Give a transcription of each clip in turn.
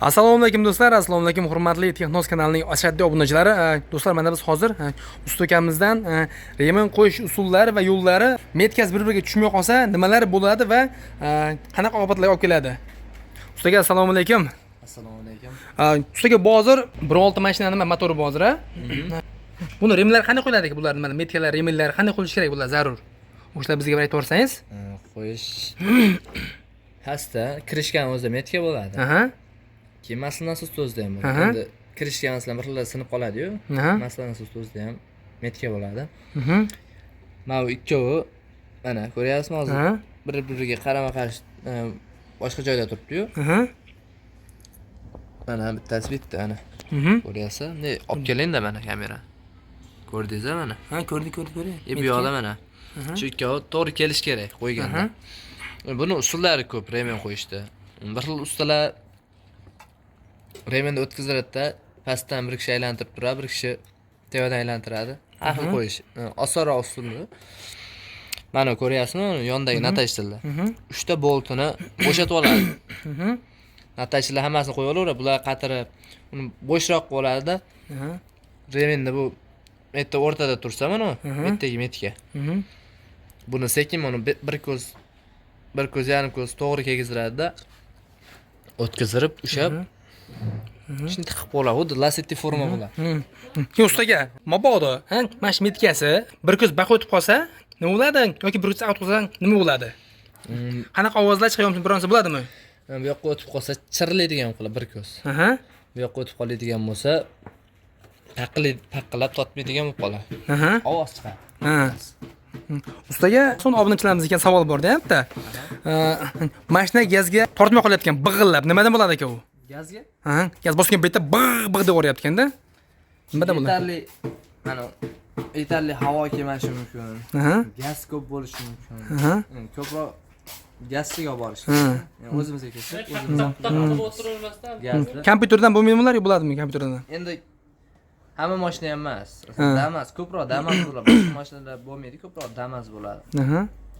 Assalomu alaykum do'stlar, assalomu alaykum hurmatli Texnos kanalining ashaddiy obunachilari. Do'stlar, mana biz hozir usta akamizdan remen qo'yish usullari va yo'llari metkaz bir-biriga tushmay qolsa nimalar bo'ladi va qanaqa oqibatlarga olib keladi. Ustaga assalomu alaykum. Assalomu alaykum. Ustaga hozir 1.6 mashina nima motori hozir a? Buni remlar qanday qo'yiladi ki bular? Mana metkalar, remellar qanday qo'yish kerak bular zarur? O'shalar bizga bir aytib o'rsangiz. Qo'yish pastda kirishgan o'zida metka bo'ladi. Keyin maslanatsiz tozda ham bo'ladi. Endi kirishgan masalan bir xil sinib qoladi-yu. Maslanatsiz tozda ham metka bo'ladi. Mana bu ikkovi mana ko'ryapsizmi hozir? Bir-biriga qarama-qarshi boshqa joyda turibdi-yu. Mana bittasi bitta ana. Ko'ryapsiz? Ne olib keling-da mana kamera. Ko'rdingizmi mana? Ha, ko'rdik. Bu yoqda mana. Shu ikkovi to'g'ri kelish kerak qo'yganda. Buni usullari ko'p remen qo'yishda. Bir xil ustalar remenda o'tkazadi-da, pastdan bir kishi aylantirib turadi, bir kishi tevadan aylantiradi. Har xil qo'yish. Osonroq usulmi? Mana ko'ryapsizmi? Yondagi natachlar. 3 ta boltini bo'shatib oladi. Natachlar hammasini qo'yib olaveradi. Bular qatirib, uni bo'shroq bo'ladi-da. Remenda bu bitta o'rtada tursa mana, bittagi metka. Buni sekin mana bir ko'z yarim ko'z to'g'ri kelgiztiradi-da. O'tkazib, ushab shuni tiqib bo'ladi. Xuddi lasetti forma bo'ladi. Keyin ustaga, mabodo, mana shu metkasi bir ko'z baqa o'tib qolsa, nima bo'ladi? Yoki bir ko'z saqat qolsa, nima bo'ladi? Qanaqa ovozlar chiqyapti, bironsa bo'ladimi? Bu yoqqa o'tib qolsa, chiriladigan qilib bir ko'z. Bu yoqqa o'tib qoladigan bo'lsa, paqillab totmaydigan bo'lib qoladi. Ovoz chiqadi. Ustaga son obunachilarimizga savol bor deyapti. Mashina gazga tortmay qolayotgan, big'illab, nimadan bo'ladi aka u? Gazga? Gaz bosgan paytda big deb o'ryapti-kanda. Nimadan bo'ladi? Yetarli havo kelmashi mumkin. Gaz ko'p bo'lishi mumkin. Ko'proq gazga borish. O'zimizga kelsak, o'zimiz gazda. Kompyuterdan bo'lmaydilar yo bo'ladimi kompyuterdan? Endi hamma mashina ham emas. Damas, ko'proq Damas bo'ladi. Boshqa mashinalar bo'lmaydi, ko'proq Damas bo'ladi.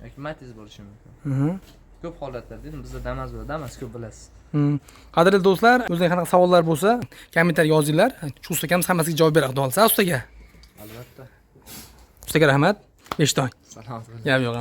Yoki Matiz bo'lishi mumkin. Ko'p holatlarda bizda Damas bo'ladi. Damas ko'p bilasiz. Qadrli do'stlar, o'zingizga qanaqa savollar bo'lsa, kommentar yozinglar. Shu ustagamiz hammasiga javob beradi, olsa ustaga. Albatta. Ustaga rahmat. Eshitding. Salom. Gap yo'q.